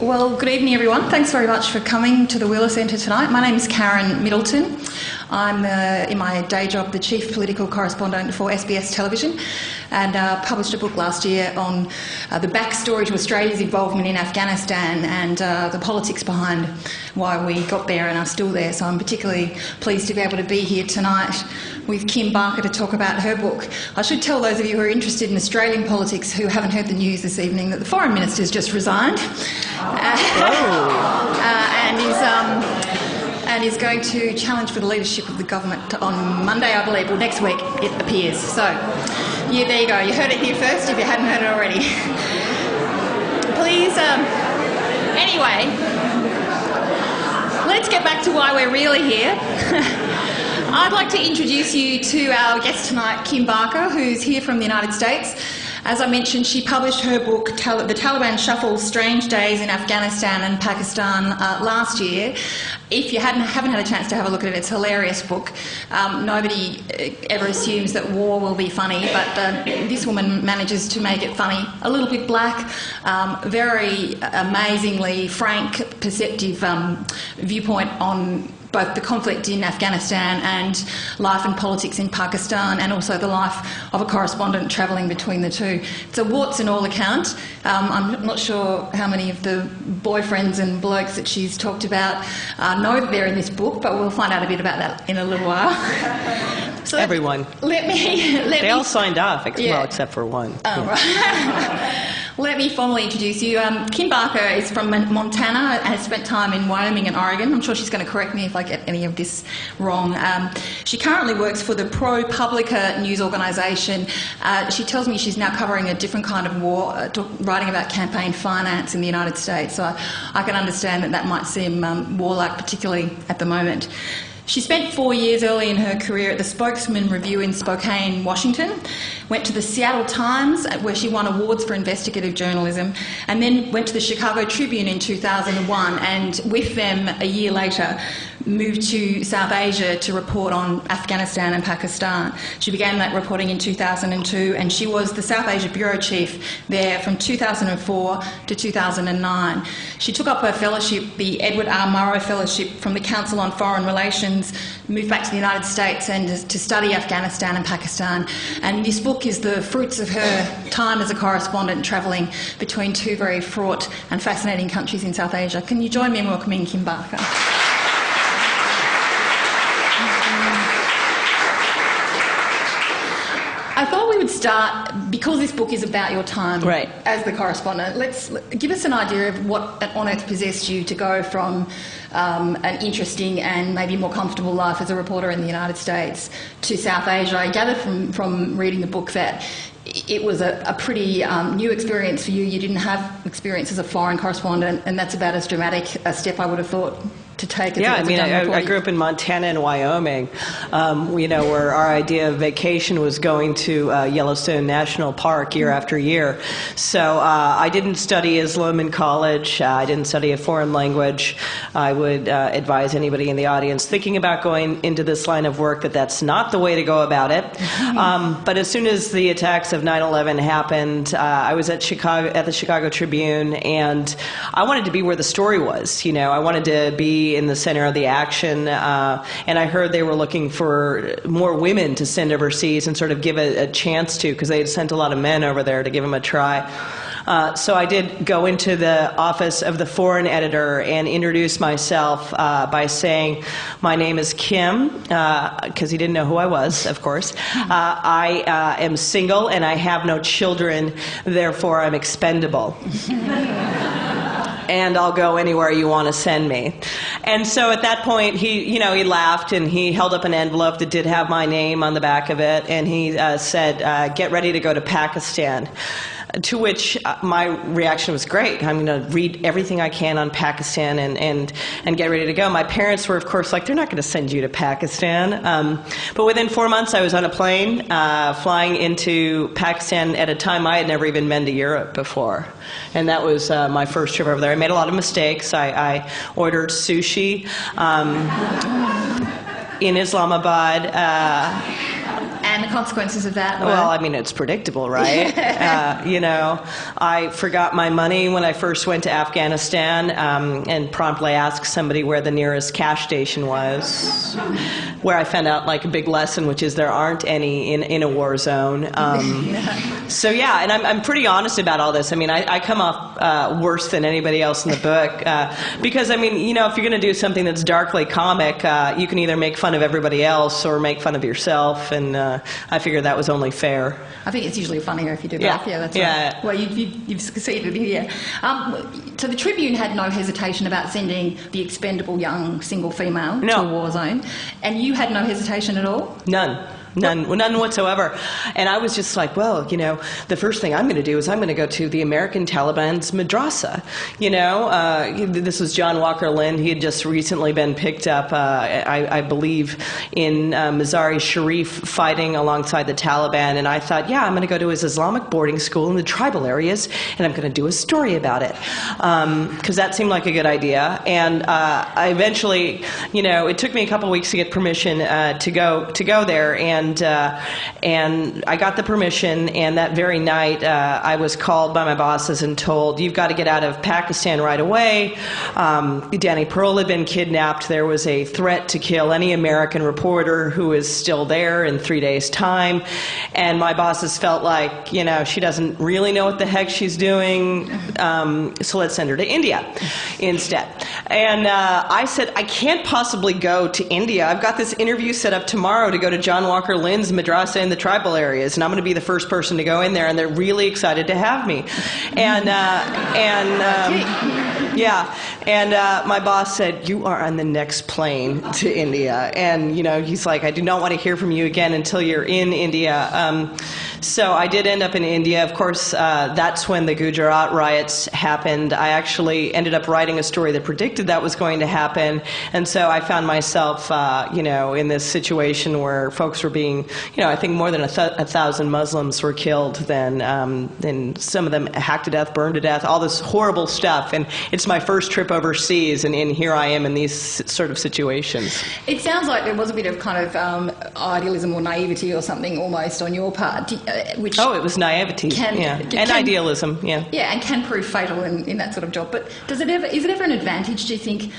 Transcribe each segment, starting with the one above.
Well, good evening, everyone. Thanks very much for coming to the Wheeler Centre tonight. My name is Karen Middleton. I'm, in my day job, the Chief Political Correspondent for SBS Television, and published a book last year on the backstory to Australia's involvement in Afghanistan and the politics behind why we got there and are still there. So I'm particularly pleased to be able to be here tonight with Kim Barker to talk about her book. I should tell those of you who are interested in Australian politics who haven't heard the news this evening that the Foreign Minister's just resigned and is going to challenge for the leadership of the government on Monday, I believe, or next week, it appears. So, yeah, there you go. You heard it here first if you hadn't heard it already. Please, anyway, let's get back to why we're really here. I'd like to introduce you to our guest tonight, Kim Barker, who's here from the United States. As I mentioned, she published her book, The Taliban Shuffle, Strange Days in Afghanistan and Pakistan, last year. If you haven't had a chance to have a look at it, it's a hilarious book. Nobody ever assumes that war will be funny, but this woman manages to make it funny, a little bit black, very amazingly frank, perceptive viewpoint on both the conflict in Afghanistan and life and politics in Pakistan, and also the life of a correspondent travelling between the two. It's a warts and all account. I'm not sure how many of the boyfriends and blokes that she's talked about know that they're in this book, but we'll find out a bit about that in a little while. So everyone. They all signed off, well, except for one. Oh, right. Let me formally introduce you. Kim Barker is from Montana and has spent time in Wyoming and Oregon. I'm sure she's going to correct me if I get any of this wrong. She currently works for the ProPublica news organisation. She tells me she's now covering a different kind of war, writing about campaign finance in the United States. So I can understand that might seem warlike, particularly at the moment. She spent 4 years early in her career at the Spokesman Review in Spokane, Washington, went to the Seattle Times, where she won awards for investigative journalism, and then went to the Chicago Tribune in 2001, and with them, a year later, moved to South Asia to report on Afghanistan and Pakistan. She began that reporting in 2002, and she was the South Asia Bureau Chief there from 2004 to 2009. She took up her fellowship, the Edward R. Murrow Fellowship from the Council on Foreign Relations, moved back to the United States and to study Afghanistan and Pakistan. And this book is the fruits of her time as a correspondent travelling between two very fraught and fascinating countries in South Asia. Can you join me in welcoming Kim Barker? I thought we would start, because this book is about your time as the correspondent, let's give us an idea of what on earth possessed you to go from an interesting and maybe more comfortable life as a reporter in the United States to South Asia. I gathered from reading the book that it was a pretty new experience for you. You didn't have experience as a foreign correspondent, and that's about as dramatic a step I would have thought to take. Yeah, I mean, I grew up in Montana and Wyoming, where our idea of vacation was going to Yellowstone National Park year after year. So I didn't study Islam in college. I didn't study a foreign language. I would advise anybody in the audience thinking about going into this line of work that that's not the way to go about it. But as soon as the attacks of 9/11 happened, I was at the Chicago Tribune, and I wanted to be where the story was. I wanted to be in the center of the action, and I heard they were looking for more women to send overseas and sort of give a chance to, because they had sent a lot of men over there to give them a try. So I did go into the office of the foreign editor and introduce myself by saying, my name is Kim, because he didn't know who I was, of course. I am single and I have no children, therefore I'm expendable. And I'll go anywhere you want to send me. And so at that point, he laughed, and he held up an envelope that did have my name on the back of it, and he said, get ready to go to Pakistan. To which my reaction was great. I'm going to read everything I can on Pakistan and get ready to go. My parents were, of course, like, they're not going to send you to Pakistan. But within 4 months, I was on a plane flying into Pakistan at a time I had never even been to Europe before. And that was my first trip over there. I made a lot of mistakes. I ordered sushi in Islamabad. And the consequences of that were? Well, I mean, it's predictable, right? You know, I forgot my money when I first went to Afghanistan, and promptly asked somebody where the nearest cash station was, where I found out like a big lesson, which is there aren't any in a war zone. So yeah, and I'm pretty honest about all this. I mean, I come off worse than anybody else in the book, because I mean, you know, if you're going to do something that's darkly comic, you can either make fun of everybody else or make fun of yourself, and I figured that was only fair. I think it's usually funnier if you do both. Yeah, that's right. Well, you've succeeded here. So the Tribune had no hesitation about sending the expendable young single female to a war zone, and you had no hesitation at all? None whatsoever. And I was just like, well, you know, the first thing I'm going to do is I'm going to go to the American Taliban's madrasa. You know, this was John Walker Lindh. He had just recently been picked up, I believe, in Mazar-e Sharif fighting alongside the Taliban. And I thought, yeah, I'm going to go to his Islamic boarding school in the tribal areas, and I'm going to do a story about it. Because that seemed like a good idea. And I eventually, you know, it took me a couple weeks to get permission to go there. And I got the permission, and that very night I was called by my bosses and told, you've got to get out of Pakistan right away. Danny Pearl had been kidnapped. There was a threat to kill any American reporter who is still there in 3 days' time. And my bosses felt like, you know, she doesn't really know what the heck she's doing, so let's send her to India instead. And I said, I can't possibly go to India. I've got this interview set up tomorrow to go to John Walker Lynn's madrasa in the tribal areas, and I'm going to be the first person to go in there, and they're really excited to have me. And my boss said, you are on the next plane to India. And, you know, he's like, I do not want to hear from you again until you're in India. So I did end up in India. Of course, that's when the Gujarat riots happened. I actually ended up writing a story that predicted that was going to happen. And so I found myself, you know, in this situation where folks were being, you know, I think more than 1,000 Muslims were killed, then some of them hacked to death, burned to death, all this horrible stuff. And it's my first trip overseas, and here I am in these sort of situations. It sounds like there was a bit of kind of idealism or naivety or something almost on your part. Which it was naivety, and idealism, yeah, and can prove fatal in that sort of job. But is it ever an advantage, do you think,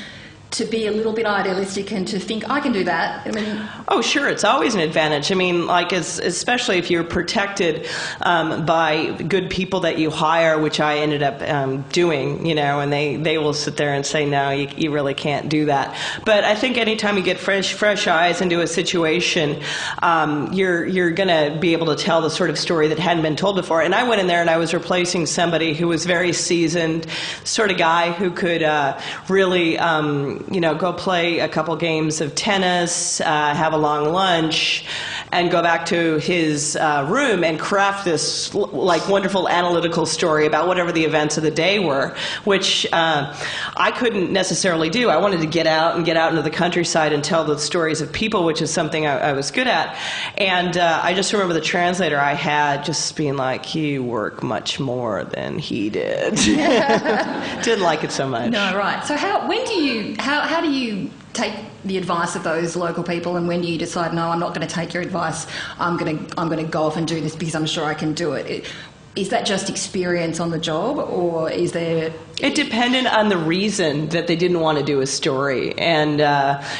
to be a little bit idealistic and to think, I can do that? I mean, oh, sure, it's always an advantage. I mean, like, especially if you're protected by good people that you hire, which I ended up doing, you know, and they will sit there and say, no, you really can't do that. But I think anytime you get fresh eyes into a situation, you're going to be able to tell the sort of story that hadn't been told before. And I went in there and I was replacing somebody who was very seasoned, sort of guy who could really you know, go play a couple games of tennis, have a long lunch, and go back to his room and craft this like wonderful analytical story about whatever the events of the day were, which I couldn't necessarily do. I wanted to get out into the countryside and tell the stories of people, which is something I was good at. And I just remember the translator I had just being like, you work much more than he did. Didn't like it so much. No, right. So how do you take the advice of those local people, and when do you decide, no, I'm not going to take your advice, I'm going to go off and do this because I'm sure I can do it? Is that just experience on the job, or is there... It depended on the reason that they didn't want to do a story. And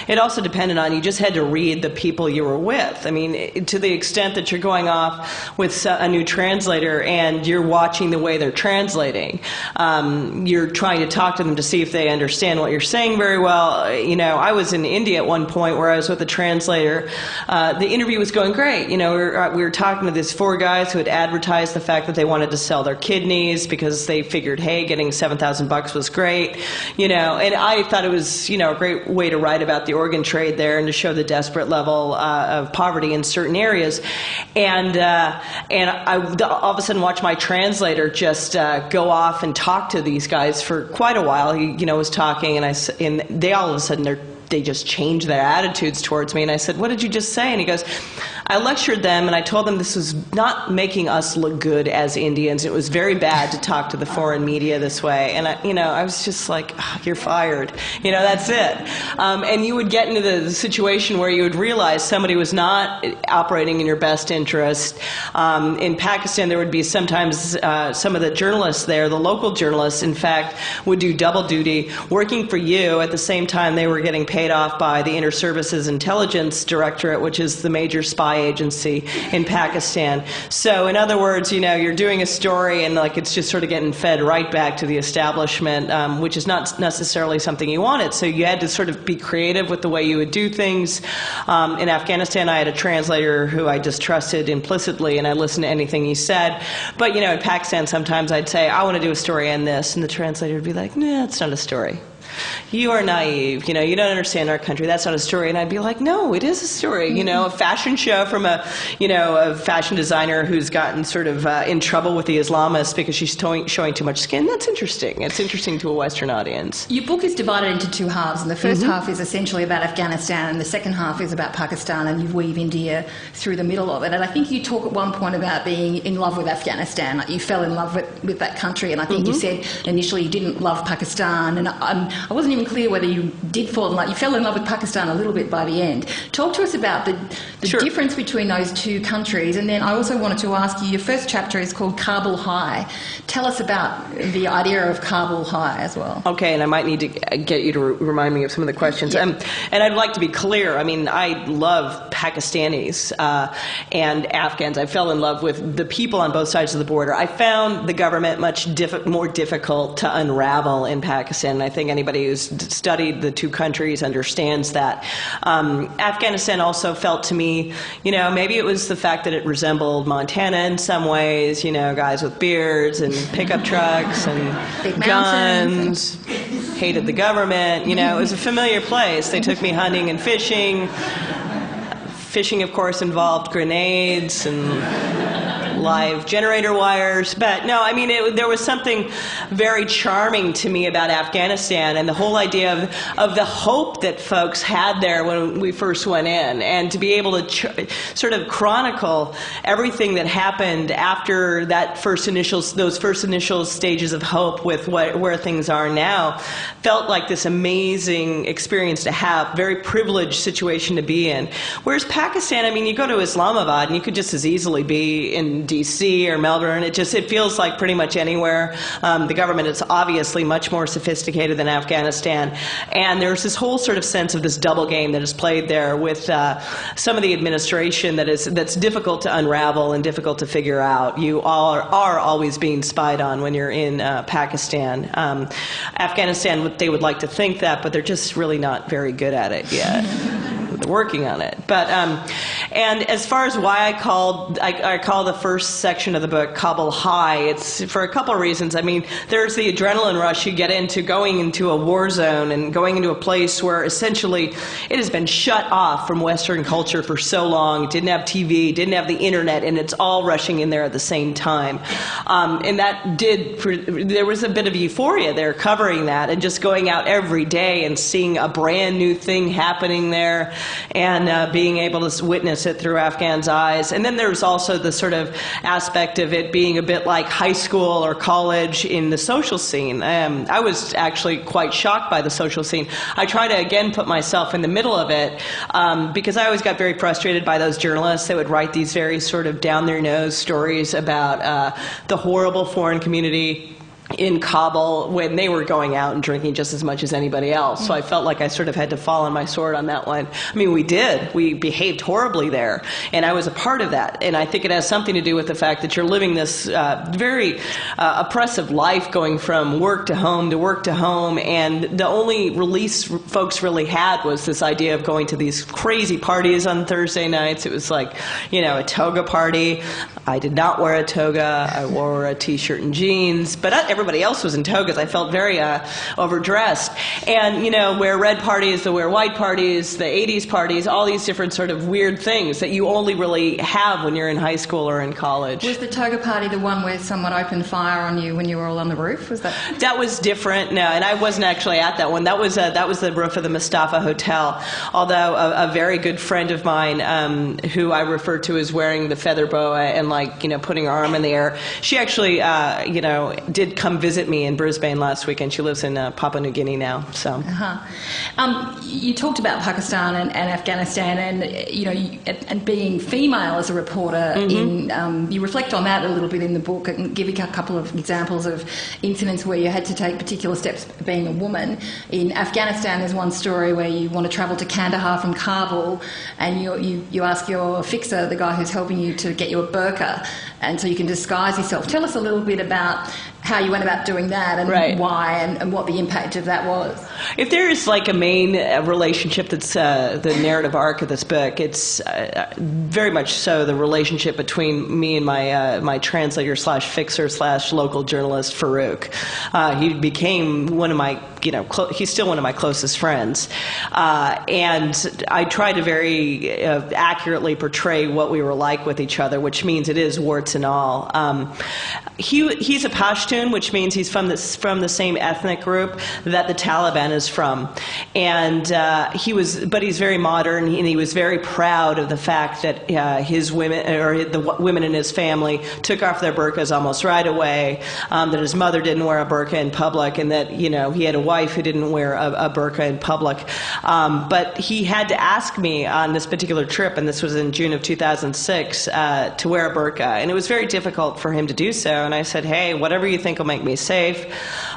it also depended on, you just had to read the people you were with. I mean, to the extent that you're going off with a new translator and you're watching the way they're translating, you're trying to talk to them to see if they understand what you're saying very well. You know, I was in India at one point where I was with a translator. The interview was going great. You know, we were talking to these 4 guys who had advertised the fact that they wanted to sell their kidneys because they figured, hey, getting $7,000 was great, you know, and I thought it was, you know, a great way to write about the organ trade there and to show the desperate level of poverty in certain areas. And I all of a sudden watched my translator just go off and talk to these guys for quite a while. He, you know, was talking, and they all of a sudden they just changed their attitudes towards me. And I said, what did you just say? And he goes, I lectured them, and I told them this was not making us look good as Indians. It was very bad to talk to the foreign media this way. And I was just like, oh, you're fired. That's it. And you would get into the situation where you would realize somebody was not operating in your best interest. In Pakistan, there would be sometimes some of the journalists there, the local journalists, in fact, would do double duty, working for you at the same time they were getting paid off by the Inter-Services Intelligence Directorate, which is the major spy agency in Pakistan. So in other words, you're doing a story and it's just sort of getting fed right back to the establishment, which is not necessarily something you wanted. So you had to sort of be creative with the way you would do things. In Afghanistan, I had a translator who I just trusted implicitly, and I listened to anything he said. But in Pakistan, sometimes I'd say, I want to do a story on this, and the translator would be like, nah, it's not a story. You are naive, you don't understand our country, that's not a story. And I'd be like, no, it is a story, a fashion show from a fashion designer who's gotten sort of in trouble with the Islamists because she's showing too much skin. That's interesting. It's interesting to a Western audience. Your book is divided into two halves, and the first half is essentially about Afghanistan, and the second half is about Pakistan, and you weave India through the middle of it. And I think you talk at one point about being in love with Afghanistan, like you fell in love with that country, and I think you said initially you didn't love Pakistan, and I wasn't even clear whether you did fall in love. You fell in love with Pakistan a little bit by the end. Talk to us about the Sure. difference between those two countries. And then I also wanted to ask you, your first chapter is called Kabul High. Tell us about the idea of Kabul High as well. Okay, and I might need to get you to remind me of some of the questions. Yeah. And I'd like to be clear. I love Pakistanis and Afghans. I fell in love with the people on both sides of the border. I found the government much more difficult to unravel in Pakistan, and I think anybody who's studied the two countries understands that. Afghanistan also felt to me, maybe it was the fact that it resembled Montana in some ways, guys with beards and pickup trucks and big guns, hated the government. It was a familiar place. They took me hunting and fishing. Fishing, of course, involved grenades and live generator wires. But no, there was something very charming to me about Afghanistan and the whole idea of the hope that folks had there when we first went in, and to be able to sort of chronicle everything that happened after those first initial stages of hope with where things are now, felt like this amazing experience to have, very privileged situation to be in. Whereas Pakistan, you go to Islamabad and you could just as easily be in D.C. or Melbourne. It feels like pretty much anywhere. The government is obviously much more sophisticated than Afghanistan, and there's this whole sort of sense of this double game that is played there with some of the administration that's difficult to unravel and difficult to figure out. You are always being spied on when you're in Pakistan. Afghanistan, they would like to think that, but they're just really not very good at it yet. They're working on it. But and as far as why I call the first section of the book Kabul High, it's for a couple of reasons. There's the adrenaline rush you get into going into a war zone and going into a place where essentially it has been shut off from Western culture for so long. It didn't have TV, didn't have the internet, and it's all rushing in there at the same time. And there was a bit of euphoria there covering that, and just going out every day and seeing a brand new thing happening there, and being able to witness it through Afghans' eyes. And then there's also the sort of aspect of it being a bit like high school or college in the social scene. I was actually quite shocked by the social scene. I try to, again, put myself in the middle of it because I always got very frustrated by those journalists that would write these very sort of down-their-nose stories about the horrible foreign community in Kabul when they were going out and drinking just as much as anybody else. So I felt like I sort of had to fall on my sword on that one. We did. We behaved horribly there, and I was a part of that. And I think it has something to do with the fact that you're living this very oppressive life, going from work to home to work to home, and the only release folks really had was this idea of going to these crazy parties on Thursday nights. It was like, a toga party. I did not wear a toga. I wore a t-shirt and jeans, but everybody everybody else was in togas. I felt very overdressed. And, you know, wear red parties, the wear white parties, the 80s parties, all these different sort of weird things that you only really have when you're in high school or in college. Was the toga party the one where someone opened fire on you when you were all on the roof? Was that? That was different. No, and I wasn't actually at that one. That was the roof of the Mustafa Hotel. Although a very good friend of mine, who I refer to as wearing the feather boa and, like, you know, putting her arm in the air, she actually, you know, did come visit me in Brisbane last weekend. She lives in Papua New Guinea now. So. You talked about Pakistan and Afghanistan, and you know, and being female as a reporter. You reflect on that a little bit in the book and give a couple of examples of incidents where you had to take particular steps being a woman. In Afghanistan, there's one story where you want to travel to Kandahar from Kabul, and you ask your fixer, the guy who's helping you, to get you a burqa, and so you can disguise yourself. Tell us a little bit about how you went about doing that and why and what the impact of that was. If there is like a main relationship that's the narrative arc of this book, it's very much so the relationship between me and my translator slash fixer slash local journalist, Farouk. He became one of my, you know, he's still one of my closest friends. And I try to very accurately portray what we were like with each other, which means it is warts and all. He's a Pashtun, which means he's from the same ethnic group that the Taliban is from. And but he's very modern, and he was very proud of the fact that his women, or the women in his family, took off their burqas almost right away, that his mother didn't wear a burqa in public, and that, you know, he had a wife who didn't wear a burqa in public. But he had to ask me on this particular trip, and this was in June of 2006, to wear a burqa. And it was very difficult for him to do so. And I said, hey, whatever you think will make me safe,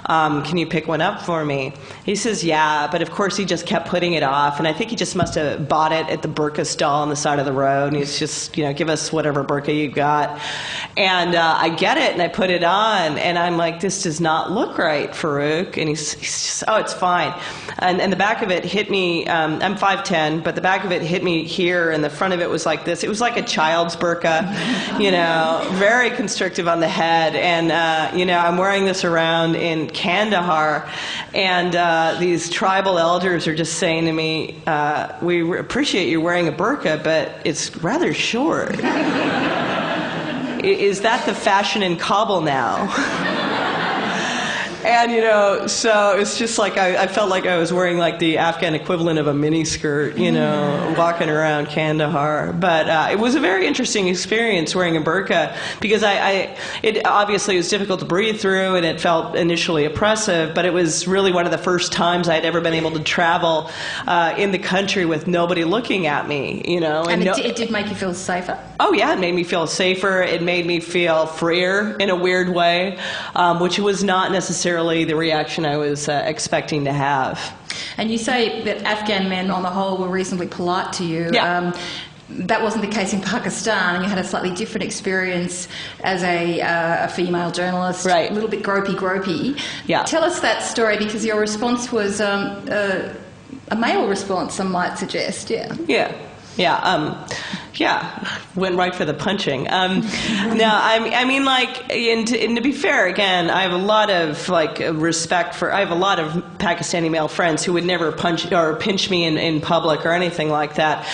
can you pick one up for me? He says, yeah, but of course he just kept putting it off, and I think he just must have bought it at the burqa stall on the side of the road, and he's just, you know, give us whatever burqa you got. And I get it, and I put it on, and I'm like, this does not look right, Farouk. And he's just, oh, it's fine. And the back of it hit me, I'm 5'10", but the back of it hit me here, and the front of it was like this. It was like a child's burqa, you know, very constrictive on the head. And, you know, I'm wearing this around in Kandahar, and these tribal elders are just saying to me, we appreciate you wearing a burqa, but it's rather short. Is that the fashion in Kabul now? And, you know, so it's just like I felt like I was wearing like the Afghan equivalent of a miniskirt, you know, walking around Kandahar. But it was a very interesting experience wearing a burqa, because it obviously was difficult to breathe through, and it felt initially oppressive, but it was really one of the first times I'd ever been able to travel in the country with nobody looking at me, you know. And it did make you feel safer? Oh, yeah, it made me feel safer. It made me feel freer in a weird way, which was not necessarily the reaction I was expecting to have. And you say that Afghan men on the whole were reasonably polite to you. Yeah. That wasn't the case in Pakistan, and you had a slightly different experience as a female journalist, right. A little bit gropey. Yeah. Tell us that story, because your response was a male response, some might suggest. Yeah, went right for the punching. No, I mean, like, and to be fair, again, I have a lot of respect for. I have a lot of Pakistani male friends who would never punch or pinch me in public or anything like that.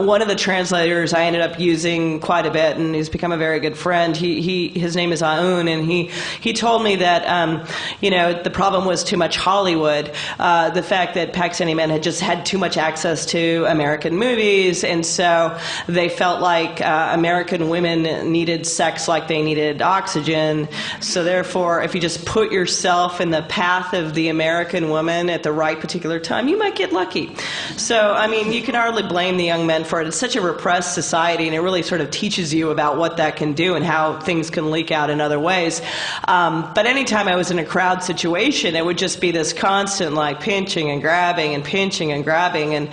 One of the translators I ended up using quite a bit, and he's become a very good friend. His name is Aoun, and he told me that you know, the problem was too much Hollywood, the fact that Pakistani men had just had too much access to American movies, and so they felt like American women needed sex like they needed oxygen. So therefore, if you just put yourself in the path of the American woman at the right particular time, you might get lucky. So, I mean, you can hardly blame the young men for it. It's such a repressed society, and it really sort of teaches you about what that can do and how things can leak out in other ways. But anytime I was in a crowd situation, it would just be this constant, like, pinching and grabbing and pinching and grabbing, and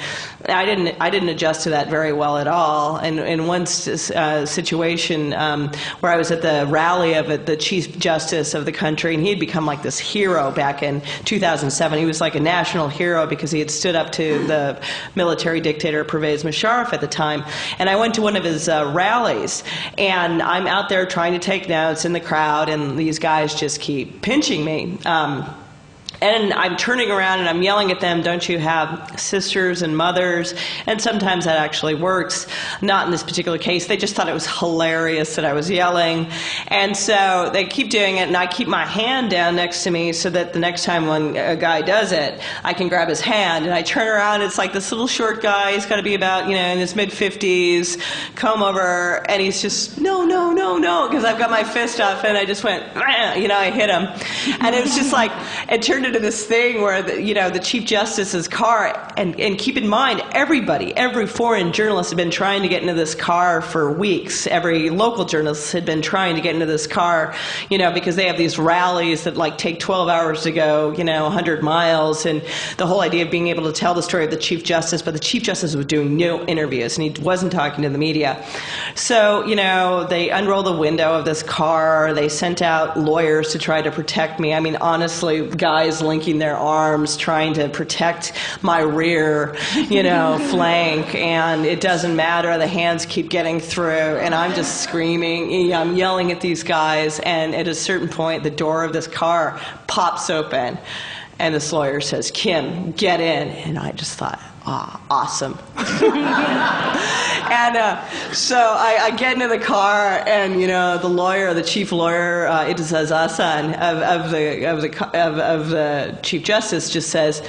I didn't adjust to that very well at all. all. And in one situation where I was at the rally of the Chief Justice of the country, and he had become like this hero back in 2007. He was like a national hero because he had stood up to the military dictator Pervez Musharraf at the time. And I went to one of his rallies, and I'm out there trying to take notes in the crowd, and these guys just keep pinching me. And I'm turning around and I'm yelling at them, don't you have sisters and mothers? And sometimes that actually works. Not in this particular case. They just thought it was hilarious that I was yelling. And so they keep doing it, and I keep my hand down next to me so that the next time when a guy does it, I can grab his hand. And I turn around, it's like this little short guy. He's got to be about, in his mid-50s, comb over, and he's just, no, because I've got my fist up, and I just went, I hit him. And it was just like, it turned into this thing where the Chief Justice's car, and keep in mind, every foreign journalist had been trying to get into this car for weeks. Every local journalist had been trying to get into this car, because they have these rallies that take 12 hours to go, 100 miles, and the whole idea of being able to tell the story of the Chief Justice, but the Chief Justice was doing no interviews, and he wasn't talking to the media. So, they unrolled the window of this car, they sent out lawyers to try to protect me. I mean, honestly, guys linking their arms, trying to protect my rear, flank, and it doesn't matter. The hands keep getting through, and I'm just screaming. I'm yelling at these guys, and at a certain point, the door of this car pops open, and this lawyer says, "Kim, get in." And I just thought, awesome. And so I get into the car, and the lawyer, the chief lawyer, Itazaz Hassan of the Chief Justice, just says,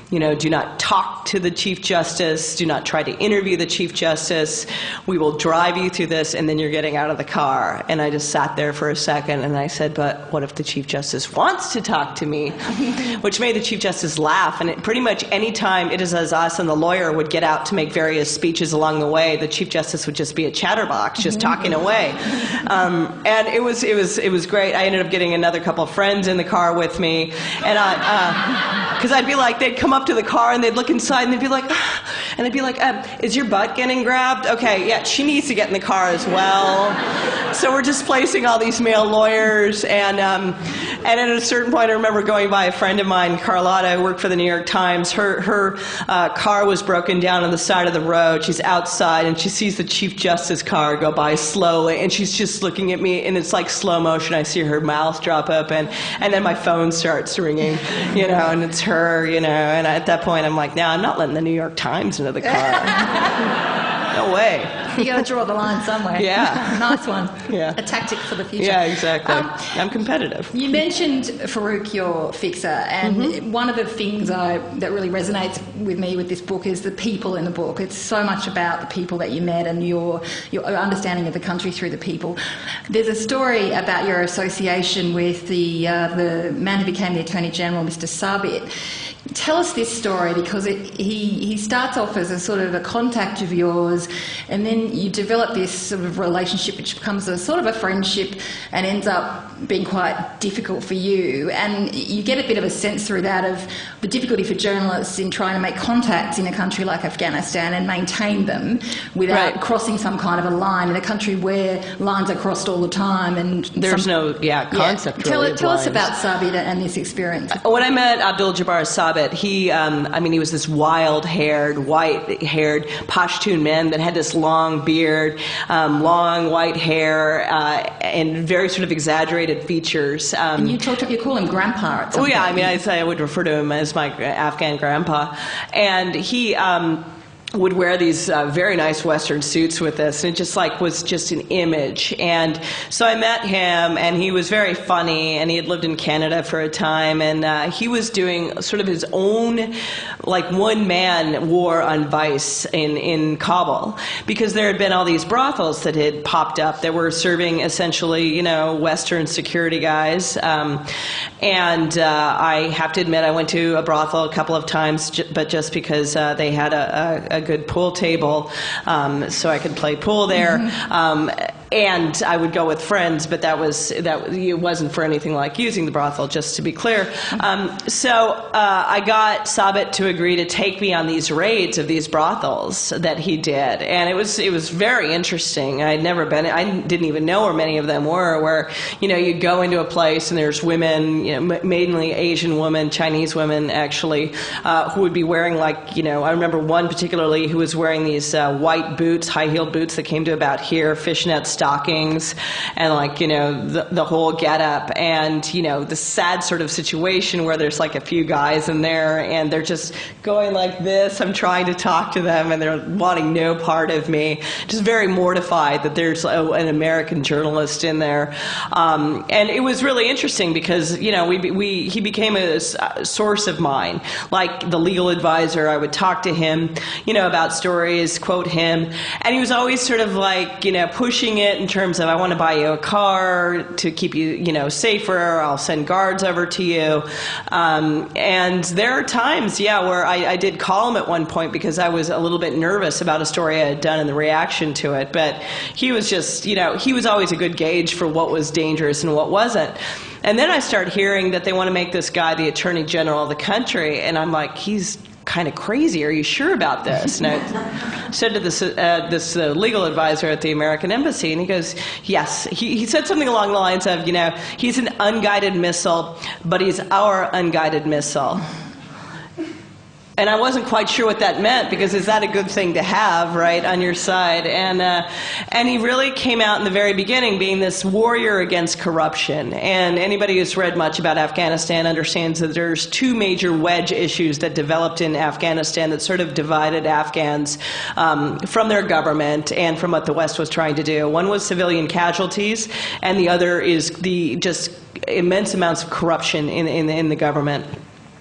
do not talk to the Chief Justice, do not try to interview the Chief Justice, we will drive you through this, and then you're getting out of the car. And I just sat there for a second, and I said, but what if the Chief Justice wants to talk to me? Which made the Chief Justice laugh, and pretty much any time it is as us and the lawyer would get out to make various speeches along the way, the Chief Justice would just be a chatterbox, just talking away. And it was great. I ended up getting another couple of friends in the car with me, and because I'd be like, they'd come up to the car and they'd look inside and they'd be like, is your butt getting grabbed? Okay, yeah, she needs to get in the car as well. So we're displacing all these male lawyers, and at a certain point I remember going by a friend of mine, Carlotta, who worked for the New York Times. Her car was broken down on the side of the road. She's outside and she sees the Chief Justice car go by slowly, and she's just looking at me, and it's like slow motion. I see her mouth drop open, and then my phone starts ringing, and it's her, and at that point I'm like, no, I'm not letting the New York Times into the car. No way. You got to draw the line somewhere. Yeah. Nice one. Yeah. A tactic for the future. Yeah, exactly. I'm competitive. You mentioned Farouk, your fixer, and one of the things that really resonates with me with this book is the people in the book. It's so much about the people that you met and your understanding of the country through the people. There's a story about your association with the man who became the Attorney General, Mr. Sabit. Tell us this story, because he starts off as a sort of a contact of yours, and then you develop this sort of relationship which becomes a sort of a friendship and ends up being quite difficult for you. And you get a bit of a sense through that of the difficulty for journalists in trying to make contacts in a country like Afghanistan and maintain them without crossing some kind of a line in a country where lines are crossed all the time. And there's no concept. Tell really us about Sabit and this experience. When I met Abdul Jabbar Sabit, he was this wild-haired, white-haired Pashtun man that had this long beard, long white hair, and very sort of exaggerated features. And you call him Grandpa at some point. I would refer to him as my Afghan grandpa. And he would wear these very nice Western suits with us, and it just was just an image. And so I met him, and he was very funny, and he had lived in Canada for a time, and he was doing sort of his own one-man war on vice in Kabul, because there had been all these brothels that had popped up that were serving essentially Western security guys. And I have to admit, I went to a brothel a couple of times, but just because they had a good pool table, so I could play pool there. and I would go with friends, but that it wasn't for anything like using the brothel, just to be clear. So I got Sabit to agree to take me on these raids of these brothels that he did, and it was very interesting. I didn't even know where many of them were. Where you'd go into a place and there's women, mainly Asian women, Chinese women actually, who would be wearing I remember one particularly who was wearing these white boots, high-heeled boots that came to about here, fishnet stockings, and the whole getup, and the sad sort of situation where there's a few guys in there and they're just going like this. I'm trying to talk to them and they're wanting no part of me. Just very mortified that there's an American journalist in there, and it was really interesting because he became a source of mine, like the legal advisor. I would talk to him, about stories, quote him, and he was always sort of pushing it in terms of, I want to buy you a car to keep you, safer. I'll send guards over to you. And there are times, where I did call him at one point because I was a little bit nervous about a story I had done and the reaction to it. But he was just, he was always a good gauge for what was dangerous and what wasn't. And then I start hearing that they want to make this guy the Attorney General of the country. And I'm like, he's kind of crazy. Are you sure about this? And I said to this legal advisor at the American Embassy, and he goes, yes. He said something along the lines of, he's an unguided missile, but he's our unguided missile. And I wasn't quite sure what that meant, because is that a good thing to have, right, on your side? And he really came out in the very beginning being this warrior against corruption. And anybody who's read much about Afghanistan understands that there's two major wedge issues that developed in Afghanistan that sort of divided Afghans from their government and from what the West was trying to do. One was civilian casualties, and the other is the just immense amounts of corruption in the government.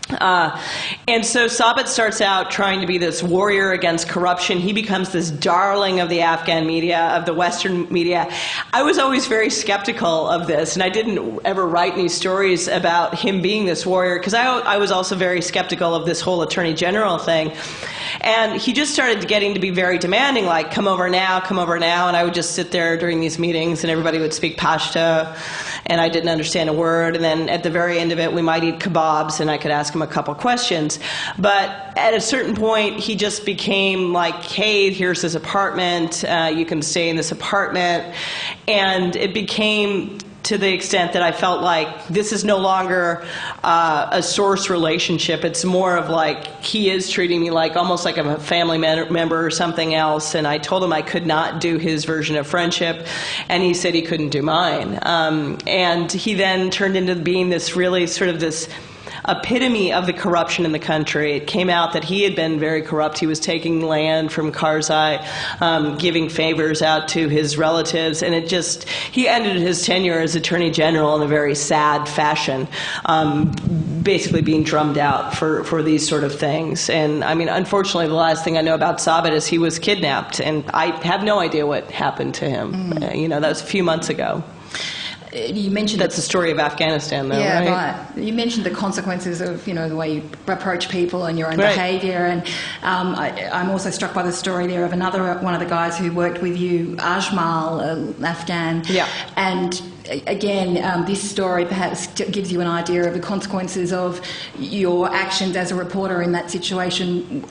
And so Sabit starts out trying to be this warrior against corruption. He becomes this darling of the Afghan media, of the Western media. I was always very skeptical of this, and I didn't ever write any stories about him being this warrior, because I was also very skeptical of this whole Attorney General thing. And he just started getting to be very demanding, like, come over now, and I would just sit there during these meetings, and everybody would speak Pashto, and I didn't understand a word, and then at the very end of it, we might eat kebabs, and I could ask him a couple questions. But at a certain point, he just became like, hey, here's this apartment, you can stay in this apartment, and it became to the extent that I felt like this is no longer a source relationship. It's more of like he is treating me like almost like I'm a family member or something else. And I told him I could not do his version of friendship, and he said he couldn't do mine. And he then turned into being this really sort of this epitome of the corruption in the country. It came out that he had been very corrupt. He was taking land from Karzai, giving favors out to his relatives, and he ended his tenure as Attorney General in a very sad fashion, basically being drummed out for these sort of things. And I mean, unfortunately, the last thing I know about Sabit is he was kidnapped, and I have no idea what happened to him. That was a few months ago. You mentioned that's the story of Afghanistan, though, right? Yeah, right. You mentioned the consequences of the way you approach people and your own behaviour, and I'm also struck by the story there of one of the guys who worked with you, Ajmal, an Afghan. Yeah. And again, this story perhaps gives you an idea of the consequences of your actions as a reporter in that situation,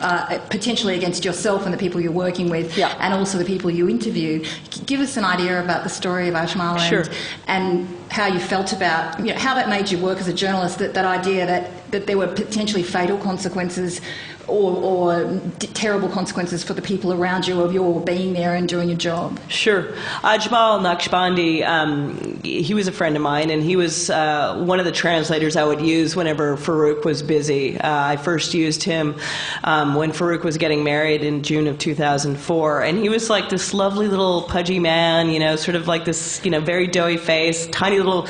potentially against yourself and the people you're working with, and also the people you interview. Give us an idea about the story of Ajmal and how you felt about, how that made you work as a journalist, that idea that there were potentially fatal consequences or terrible consequences for the people around you of your being there and doing your job. Sure. Ajmal Naqshbandi, he was a friend of mine, and he was one of the translators I would use whenever Farouk was busy. I first used him when Farouk was getting married in June of 2004, and he was like this lovely little pudgy man, sort of like this, very doughy face, tiny little,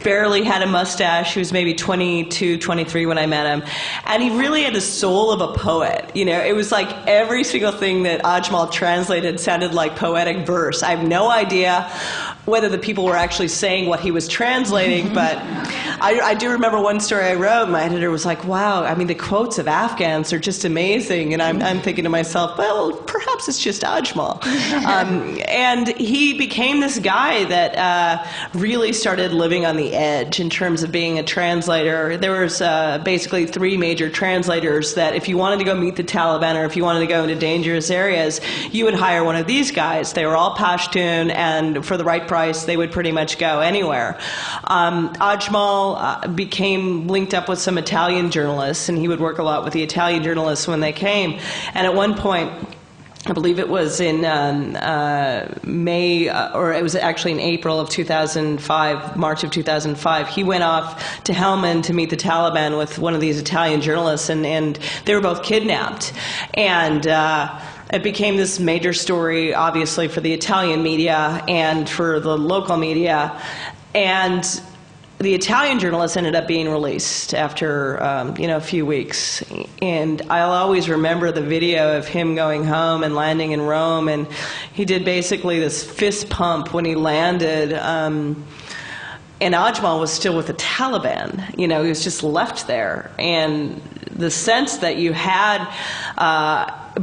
barely had a mustache. He was maybe 22, 23 when I met him, and he really had the soul of a poet. It was like every single thing that Ajmal translated sounded like poetic verse. I have no idea whether the people were actually saying what he was translating, but I do remember one story I wrote. My editor was like, wow, I mean, the quotes of Afghans are just amazing. And I'm thinking to myself, well, perhaps it's just Ajmal. And he became this guy that really started living on the edge in terms of being a translator. There was basically three major translators that if you wanted to go meet the Taliban or if you wanted to go into dangerous areas, you would hire one of these guys. They were all Pashtun, and for the right price, they would pretty much go anywhere. Ajmal became linked up with some Italian journalists, and he would work a lot with the Italian journalists when they came. And at one point, I believe it was in May, or it was actually in April of 2005, March of 2005, he went off to Helmand to meet the Taliban with one of these Italian journalists, and they were both kidnapped. And it became this major story, obviously, for the Italian media and for the local media. And the Italian journalist ended up being released after, a few weeks. And I'll always remember the video of him going home and landing in Rome. And he did basically this fist pump when he landed. And Ajmal was still with the Taliban. He was just left there. And the sense that you had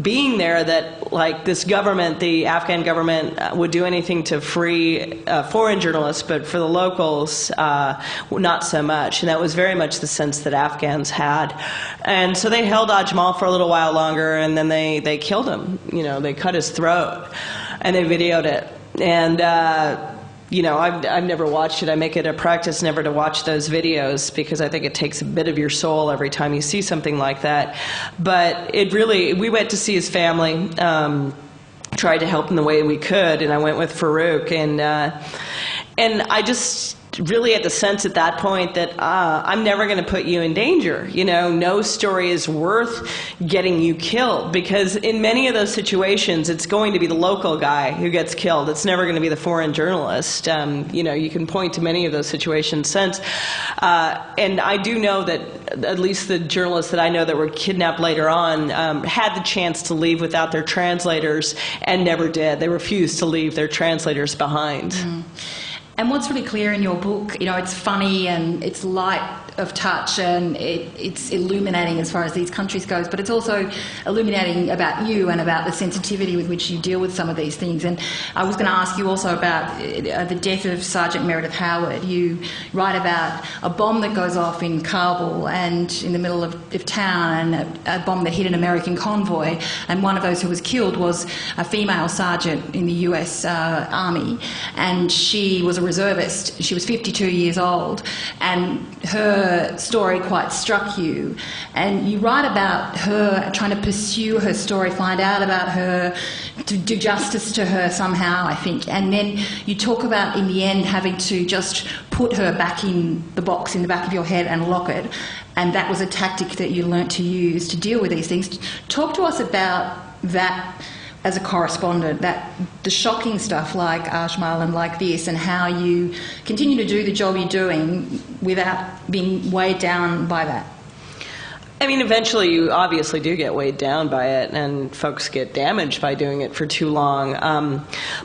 being there, that like this government, the Afghan government, would do anything to free foreign journalists, but for the locals, not so much. And that was very much the sense that Afghans had. And so they held Ajmal for a little while longer, and then they killed him. They cut his throat, and they videoed it. And I've never watched it. I make it a practice never to watch those videos because I think it takes a bit of your soul every time you see something like that. But we went to see his family, tried to help in the way we could, and I went with Farouk, and I just really had the sense at that point that I'm never going to put you in danger. No story is worth getting you killed, because in many of those situations, it's going to be the local guy who gets killed. It's never going to be the foreign journalist. You can point to many of those situations since. And I do know that at least the journalists that I know that were kidnapped later on had the chance to leave without their translators and never did. They refused to leave their translators behind. Mm. And what's really clear in your book, it's funny and it's light of touch and it's illuminating as far as these countries goes, but it's also illuminating about you and about the sensitivity with which you deal with some of these things. And I was going to ask you also about the death of Sergeant Meredith Howard. You write about a bomb that goes off in Kabul and in the middle of town, and a bomb that hit an American convoy, and one of those who was killed was a female sergeant in the US Army, and she was a reservist. She was 52 years old, and her story quite struck you. And you write about her trying to pursue her story, find out about her, to do justice to her somehow, I think. And then you talk about, in the end, having to just put her back in the box in the back of your head and lock it. And that was a tactic that you learnt to use to deal with these things. Talk to us about that as a correspondent, that the shocking stuff like Ajmal and like this, and how you continue to do the job you're doing without being weighed down by that. I mean, eventually you obviously do get weighed down by it, and folks get damaged by doing it for too long.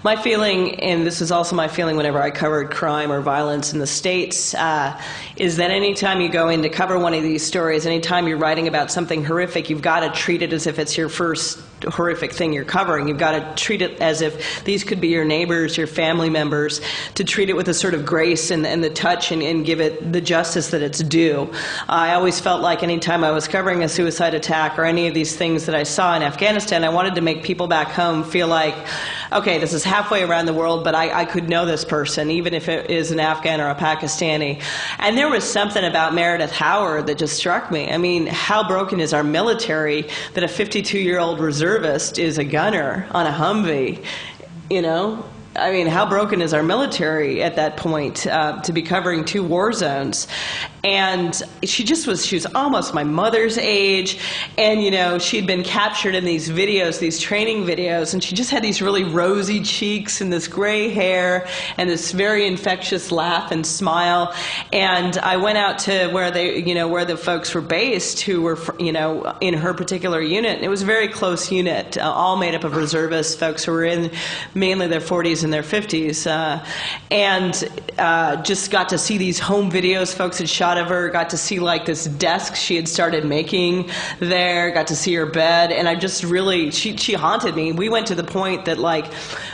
My feeling, and this is also my feeling whenever I covered crime or violence in the States, is that anytime you go in to cover one of these stories, anytime you're writing about something horrific, you've got to treat it as if it's your first horrific thing you're covering. You've got to treat it as if these could be your neighbors, your family members, to treat it with a sort of grace and the touch and give it the justice that it's due. I always felt like anytime I was covering a suicide attack or any of these things that I saw in Afghanistan, I wanted to make people back home feel like, okay, this is halfway around the world, but I could know this person, even if it is an Afghan or a Pakistani. And there was something about Meredith Howard that just struck me. I mean, how broken is our military that a 52-year-old reservist is a gunner on a Humvee, I mean, how broken is our military at that point to be covering two war zones? And she was almost my mother's age. And, you know, she'd been captured in these videos, these training videos, and she just had these really rosy cheeks and this gray hair and this very infectious laugh and smile. And I went out to where where the folks were based who were, in her particular unit. And it was a very close unit, all made up of reservists, folks who were in mainly their 40s and their 50s. And just got to see these home videos folks had shot of her, got to see like this desk she had started making there, got to see her bed, and I just really, she haunted me. We went to the point that like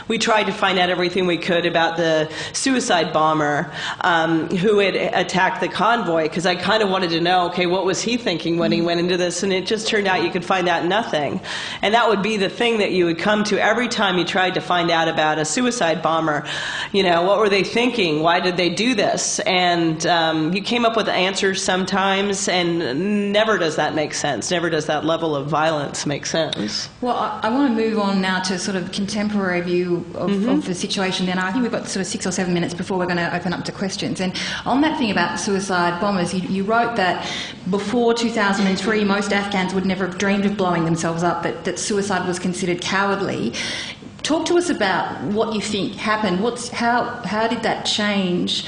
we tried to find out everything we could about the suicide bomber who had attacked the convoy, because I kind of wanted to know, okay, what was he thinking when he went into this? And it just turned out you could find out nothing. And that would be the thing that you would come to every time you tried to find out about a suicide bomber. You know, what were they thinking? Why did they do this? And you came up with answers sometimes, and never does that make sense. Never does that level of violence make sense. Well, I want to move on now to sort of contemporary view of the situation. Then I think we've got sort of 6 or 7 minutes before we're going to open up to questions. And on that thing about suicide bombers, you wrote that before 2003, most Afghans would never have dreamed of blowing themselves up, that suicide was considered cowardly. Talk to us about what you think happened. How did that change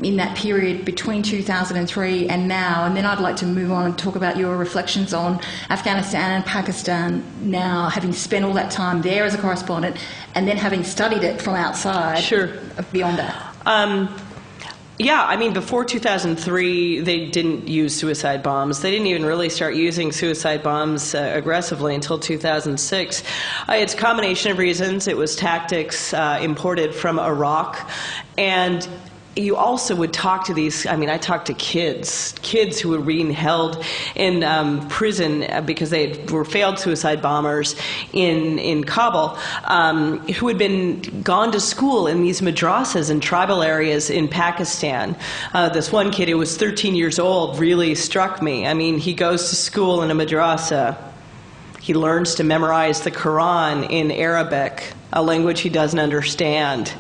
in that period between 2003 and now? And then I'd like to move on and talk about your reflections on Afghanistan and Pakistan now, having spent all that time there as a correspondent and then having studied it from outside. Sure. Beyond that. Yeah, I mean, before 2003, they didn't use suicide bombs. They didn't even really start using suicide bombs aggressively until 2006. It's a combination of reasons. It was tactics imported from Iraq. And you also would talk to these, I talked to kids who were being held in prison because they were failed suicide bombers in Kabul, who had been gone to school in these madrasas in tribal areas in Pakistan. This one kid who was 13 years old really struck me. I mean, he goes to school in a madrasa. He learns to memorize the Quran in Arabic, a language he doesn't understand.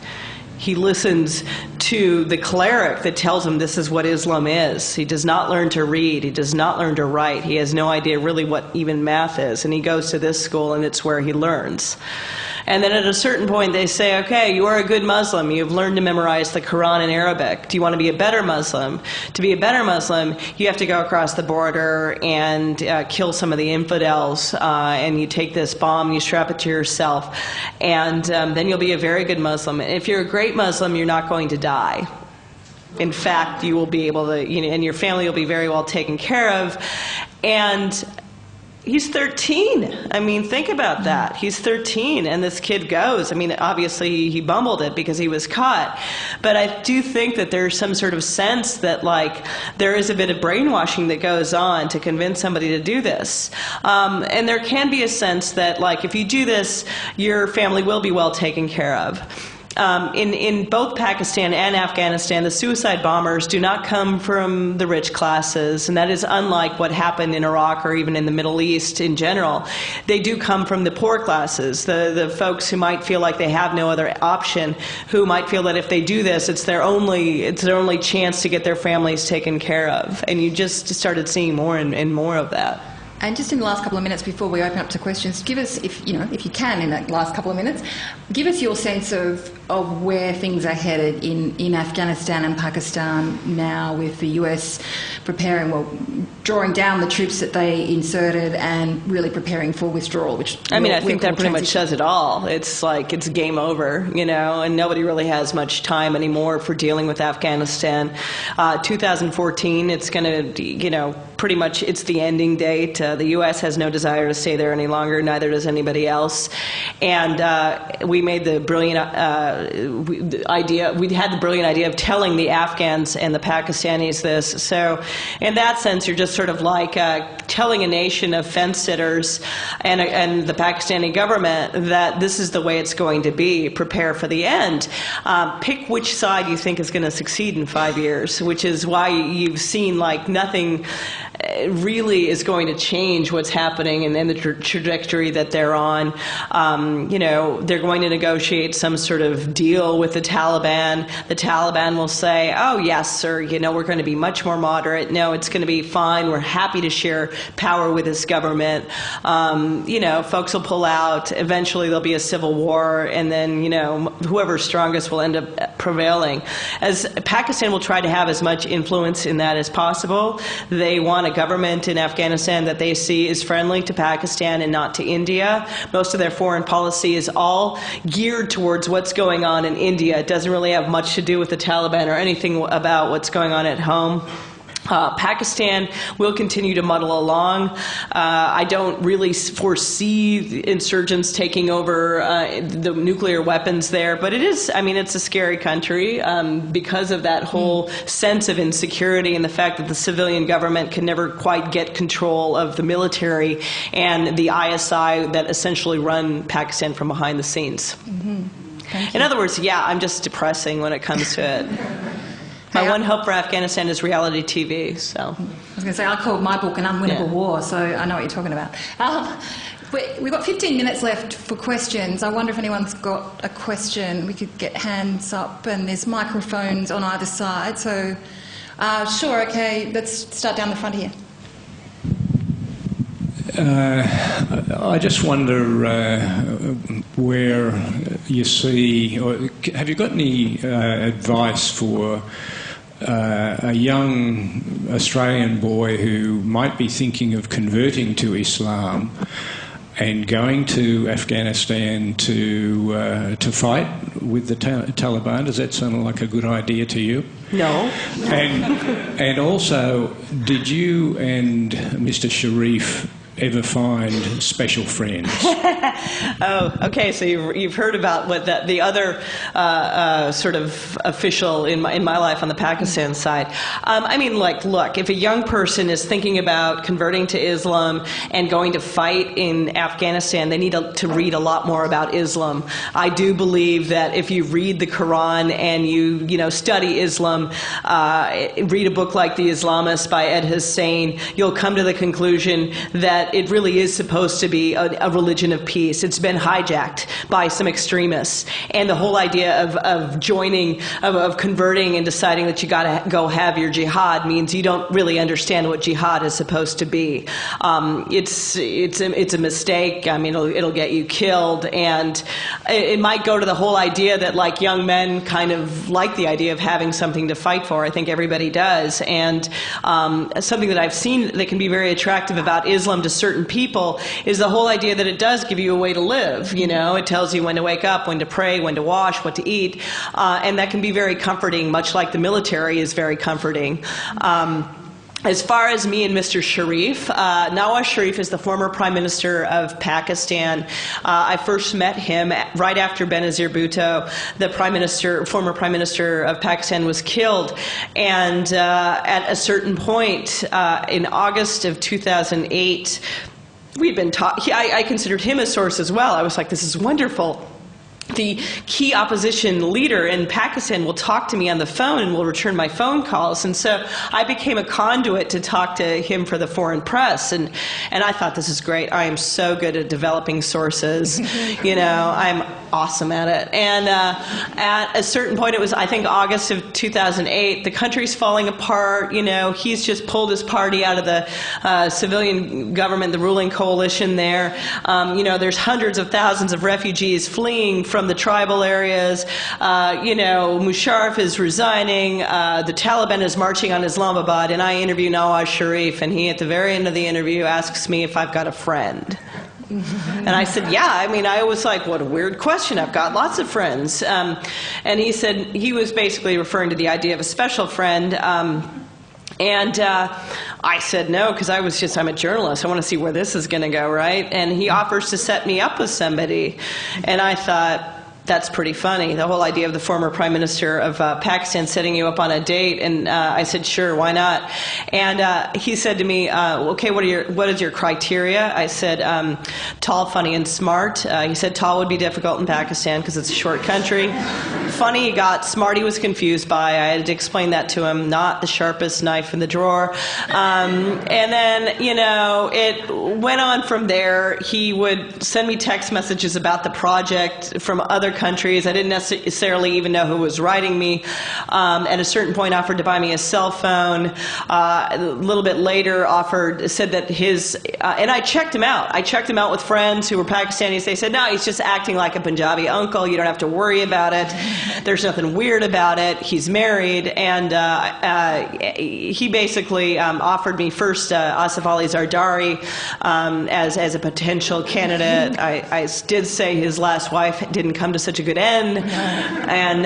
He listens to the cleric that tells him this is what Islam is. He does not learn to read. He does not learn to write. He has no idea really what even math is. And he goes to this school, and it's where he learns. And then at a certain point, they say, okay, you are a good Muslim. You've learned to memorize the Quran in Arabic. Do you want to be a better Muslim? To be a better Muslim, you have to go across the border and kill some of the infidels. And you take this bomb, you strap it to yourself, and then you'll be a very good Muslim. And if you're a great Muslim, you're not going to die. In fact, you will be able to, and your family will be very well taken care of. And he's 13. I mean, think about that. He's 13, and this kid goes. I mean, obviously he bumbled it because he was caught. But I do think that there's some sort of sense that, like, there is a bit of brainwashing that goes on to convince somebody to do this. And there can be a sense that, like, if you do this, your family will be well taken care of. In both Pakistan and Afghanistan, the suicide bombers do not come from the rich classes, and that is unlike what happened in Iraq or even in the Middle East in general. They do come from the poor classes, the folks who might feel like they have no other option, who might feel that if they do this, it's their only chance to get their families taken care of. And you just started seeing more and more of that. And just in the last couple of minutes before we open up to questions, give us, if you can, in that last couple of minutes, give us your sense of where things are headed in Afghanistan and Pakistan now, with the US drawing down the troops that they inserted and really preparing for withdrawal. I think that pretty much says it all. It's like it's game over, and nobody really has much time anymore for dealing with Afghanistan. 2014, it's going to, pretty much it's the ending date. The U.S. has no desire to stay there any longer, neither does anybody else. And we made the brilliant idea of telling the Afghans and the Pakistanis this. So in that sense, you're just sort of like telling a nation of fence-sitters and the Pakistani government that this is the way it's going to be. Prepare for the end. Pick which side you think is going to succeed in 5 years, which is why you've seen like nothing really is going to change what's happening and the trajectory that they're on. They're going to negotiate some sort of deal with the Taliban. The Taliban will say, oh, yes, sir, we're going to be much more moderate. No, it's going to be fine. We're happy to share power with this government. Folks will pull out. Eventually there'll be a civil war, and then, whoever's strongest will end up prevailing. As Pakistan will try to have as much influence in that as possible. They want a government in Afghanistan that they see is friendly to Pakistan and not to India. Most of their foreign policy is all geared towards what's going on in India. It doesn't really have much to do with the Taliban or anything about what's going on at home. Pakistan will continue to muddle along. I don't really foresee the insurgents taking over the nuclear weapons there, but it's a scary country because of that whole sense of insecurity and the fact that the civilian government can never quite get control of the military and the ISI that essentially run Pakistan from behind the scenes. Mm-hmm. In other words, I'm just depressing when it comes to it. My one hope for Afghanistan is reality TV. So I was going to say, I called my book An Unwinnable War, so I know what you're talking about. We've got 15 minutes left for questions. I wonder if anyone's got a question. We could get hands up, and there's microphones on either side. So, sure, okay, let's start down the front here. I just wonder where you see, or have you got any advice for a young Australian boy who might be thinking of converting to Islam and going to Afghanistan to fight with the Taliban? Does that sound like a good idea to you? No. And also, did you and Mr. Sharif ever find special friends? Oh, okay. So you've heard about what the other sort of official in my life on the Pakistan side. Look, if a young person is thinking about converting to Islam and going to fight in Afghanistan, they need to read a lot more about Islam. I do believe that if you read the Quran and you study Islam, read a book like The Islamist by Ed Hussein, you'll come to the conclusion that it really is supposed to be a religion of peace. It's been hijacked by some extremists. And the whole idea of joining, of converting and deciding that you got to go have your jihad means you don't really understand what jihad is supposed to be. It's a mistake. It'll get you killed. And it might go to the whole idea that young men kind of like the idea of having something to fight for. I think everybody does. And something that I've seen that can be very attractive about Islam to certain people is the whole idea that it does give you a way to live. It tells you when to wake up, when to pray, when to wash, what to eat, and that can be very comforting, much like the military is very comforting. As far as me and Mr. Sharif, Nawaz Sharif is the former Prime Minister of Pakistan. I first met him right after Benazir Bhutto, the former Prime Minister of Pakistan, was killed. And at a certain point, in August of 2008, we'd been talking. I considered him a source as well. I was like, this is wonderful. The key opposition leader in Pakistan will talk to me on the phone and will return my phone calls. And so I became a conduit to talk to him for the foreign press. And I thought, this is great. I am so good at developing sources. I'm awesome at it. And at a certain point, it was, I think, August of 2008, the country's falling apart. He's just pulled his party out of the civilian government, the ruling coalition there. There's hundreds of thousands of refugees fleeing from the tribal areas. Musharraf is resigning. The Taliban is marching on Islamabad. And I interview Nawaz Sharif, and he, at the very end of the interview, asks me if I've got a friend. And I said, yeah. I was like, what a weird question. I've got lots of friends. And he said he was basically referring to the idea of a special friend. And I said no, because I'm a journalist. I want to see where this is going to go, right? And he offers to set me up with somebody. And I thought, That's pretty funny. The whole idea of the former Prime Minister of Pakistan setting you up on a date, and I said, sure, why not? And he said to me, okay, what is your criteria? I said, tall, funny, and smart. He said tall would be difficult in Pakistan because it's a short country. Funny he got, smart he was confused by. I had to explain that to him, not the sharpest knife in the drawer. And then, you know, it went on from there. He would send me text messages about the project from other countries. I didn't necessarily even know who was writing me. At a certain point, offered to buy me a cell phone. A little bit later, said that and I checked him out. I checked him out with friends who were Pakistanis. They said, no, he's just acting like a Punjabi uncle. You don't have to worry about it. There's nothing weird about it. He's married. And he basically offered me first Asif Ali Zardari as a potential candidate. I did say his last wife didn't come to such a good end, and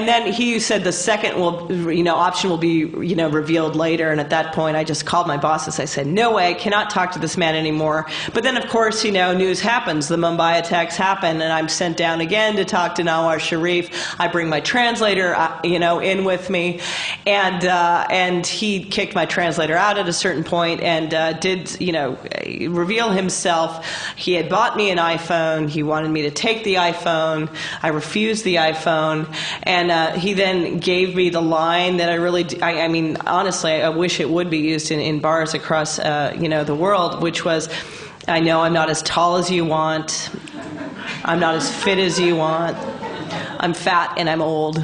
then he said the second option will be revealed later. And at that point, I just called my bosses. I said, no way, I cannot talk to this man anymore. But then, of course, news happens. The Mumbai attacks happen, and I'm sent down again to talk to Nawaz Sharif. I bring my translator, in with me, and he kicked my translator out at a certain point, and did reveal himself. He had bought me an iPhone. He wanted me to take the iPhone. I refused the iPhone, and he then gave me the line that I mean, honestly, I wish it would be used in bars across, the world, which was, I know I'm not as tall as you want. I'm not as fit as you want. I'm fat and I'm old.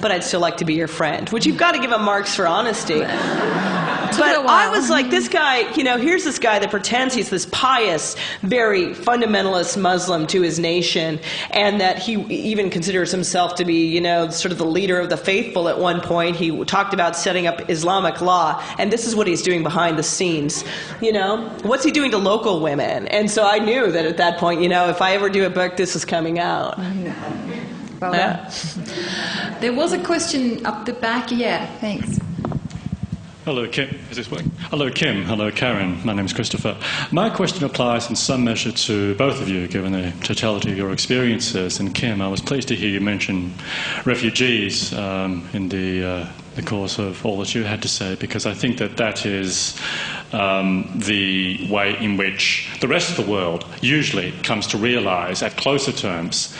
But I'd still like to be your friend, which you've got to give him marks for honesty. But I was like, this guy, here's this guy that pretends he's this pious, very fundamentalist Muslim to his nation, and that he even considers himself to be, sort of the leader of the faithful at one point. He talked about setting up Islamic law, and this is what he's doing behind the scenes. What's he doing to local women? And so I knew that at that point, if I ever do a book, this is coming out. Well done. There was a question up the back. Yeah, thanks. Hello, Kim. Is this working? Hello, Kim. Hello, Karen. My name is Christopher. My question applies in some measure to both of you, given the totality of your experiences. And Kim, I was pleased to hear you mention refugees in the course of all that you had to say, because I think that is the way in which the rest of the world usually comes to realise at closer terms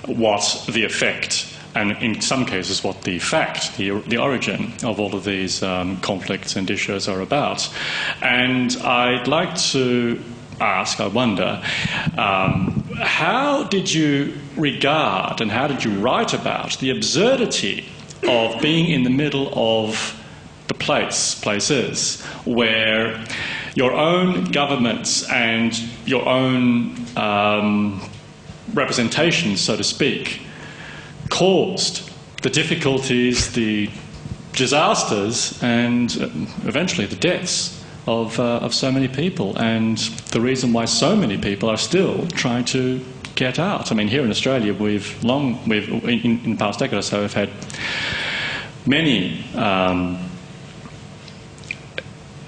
what the effect, and in some cases what the fact, the origin of all of these conflicts and issues are about. And I'd like to ask, I wonder, how did you regard and how did you write about the absurdity of being in the middle of the places where your own governments and your own representations, so to speak, caused the difficulties, the disasters, and eventually the deaths of so many people, and the reason why so many people are still trying to get out. I mean, here in Australia, we've in the past decade or so, we've had many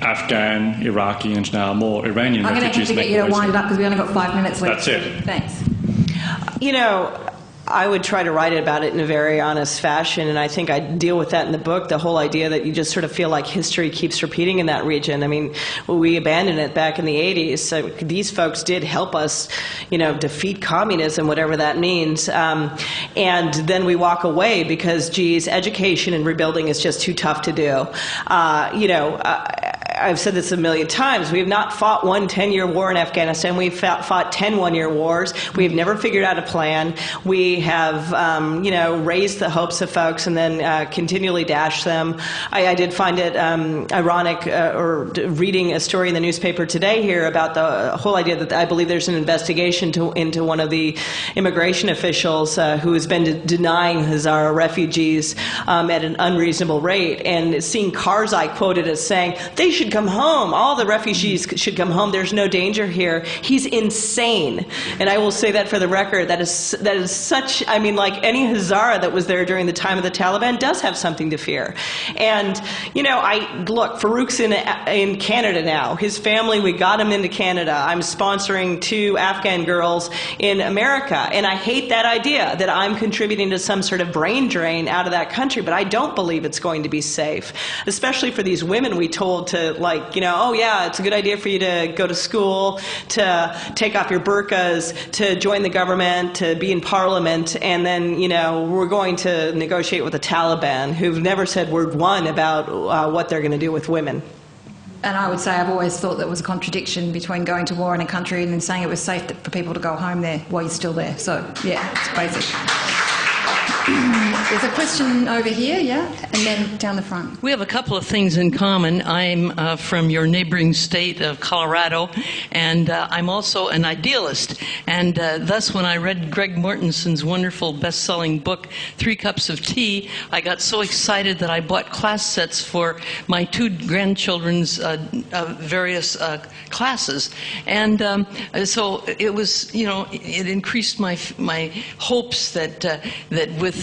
Afghan, Iraqi, and now more Iranian refugees. I'm going to have to get you to wind it up because we only got 5 minutes left. That's it. Thanks. I would try to write about it in a very honest fashion, and I think I deal with that in the book, the whole idea that you just sort of feel like history keeps repeating in that region. I mean, we abandoned it back in the 80s, so these folks did help us, defeat communism, whatever that means, and then we walk away because, geez, education and rebuilding is just too tough to do. I've said this a million times. We have not fought one 10-year war in Afghanistan. We've fought 10 one-year wars. We have never figured out a plan. We have, raised the hopes of folks and then continually dashed them. I did find it ironic, or reading a story in the newspaper today here about the whole idea that I believe there's an investigation into one of the immigration officials who has been denying Hazara refugees at an unreasonable rate, and seeing Karzai quoted as saying they should should come home. All the refugees should come home. There's no danger here. He's insane. And I will say that for the record, that is such, I mean, like any Hazara that was there during the time of the Taliban does have something to fear. And, you know, look, Farouk's in Canada now. His family, we got him into Canada. I'm sponsoring 2 Afghan girls in America. And I hate that idea that I'm contributing to some sort of brain drain out of that country, but I don't believe it's going to be safe, especially for these women we told to, like, you know, oh yeah, it's a good idea for you to go to school, to take off your burqas, to join the government, to be in parliament, and then, you know, we're going to negotiate with the Taliban, who've never said word one about what they're going to do with women. And I would say I've always thought there was a contradiction between going to war in a country and then saying it was safe for people to go home there while you're still there. So, yeah, it's basic. There's a question over here, yeah, and then down the front. We have a couple of things in common. I'm from your neighboring state of Colorado, and I'm also an idealist. And thus, when I read Greg Mortenson's wonderful best-selling book, 3 Cups of Tea, I got so excited that I bought class sets for my 2 grandchildren's various classes. And so it was, you know, it increased my hopes that with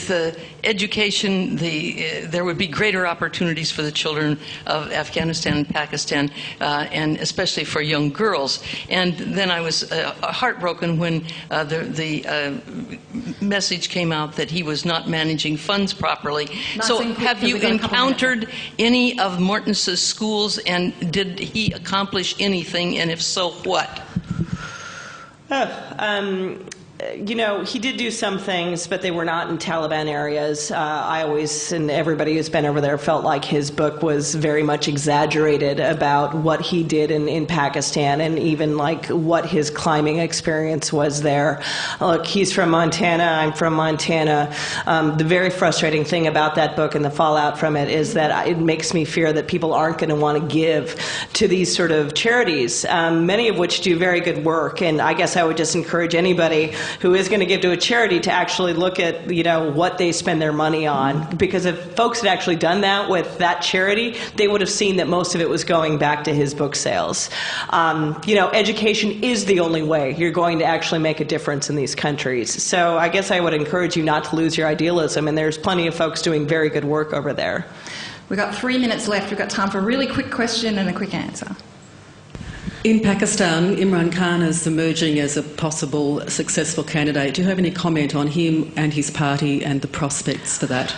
education, there would be greater opportunities for the children of Afghanistan and Pakistan, and especially for young girls. And then I was heartbroken when the message came out that he was not managing funds properly. So have you encountered any of Mortenson's schools, and did he accomplish anything, and if so, what? You know, he did do some things, but they were not in Taliban areas. I always, and everybody who's been over there, felt like his book was very much exaggerated about what he did in Pakistan, and even like what his climbing experience was there. Look, he's from Montana, I'm from Montana. The very frustrating thing about that book and the fallout from it is that it makes me fear that people aren't going to want to give to these sort of charities, many of which do very good work. And I guess I would just encourage anybody who is going to give to a charity to actually look at, you know, what they spend their money on. Because if folks had actually done that with that charity, they would have seen that most of it was going back to his book sales. You know, education is the only way you're going to actually make a difference in these countries. So I guess I would encourage you not to lose your idealism, and there's plenty of folks doing very good work over there. We've got 3 minutes left. We've got time for a really quick question and a quick answer. In Pakistan, Imran Khan is emerging as a possible successful candidate. Do you have any comment on him and his party and the prospects for that?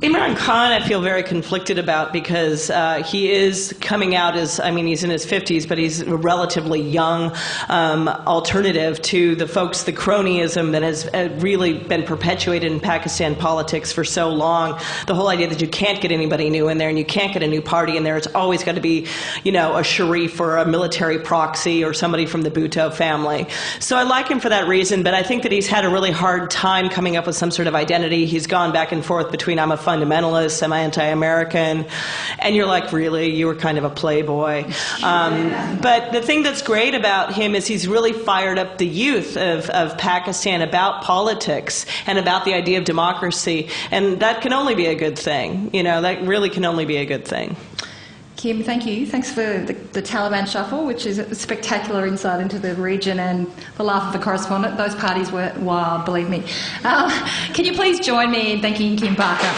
Imran Khan, I feel very conflicted about, because he is coming out as, I mean, he's in his 50s, but he's a relatively young alternative to the folks, the cronyism that has really been perpetuated in Pakistan politics for so long. The whole idea that you can't get anybody new in there and you can't get a new party in there. It's always got to be, you know, a Sharif or a military proxy or somebody from the Bhutto family. So I like him for that reason, but I think that he's had a really hard time coming up with some sort of identity. He's gone back and forth between I'm a fundamentalist, I'm anti-American, and you're like, really? You were kind of a playboy. But the thing that's great about him is he's really fired up the youth of Pakistan about politics and about the idea of democracy, and that can only be a good thing. You know, that really can only be a good thing. Kim, thank you. Thanks for the Taliban Shuffle, which is a spectacular insight into the region, and the laugh of the correspondent. Those parties were wild, believe me. Can you please join me in thanking Kim Barker?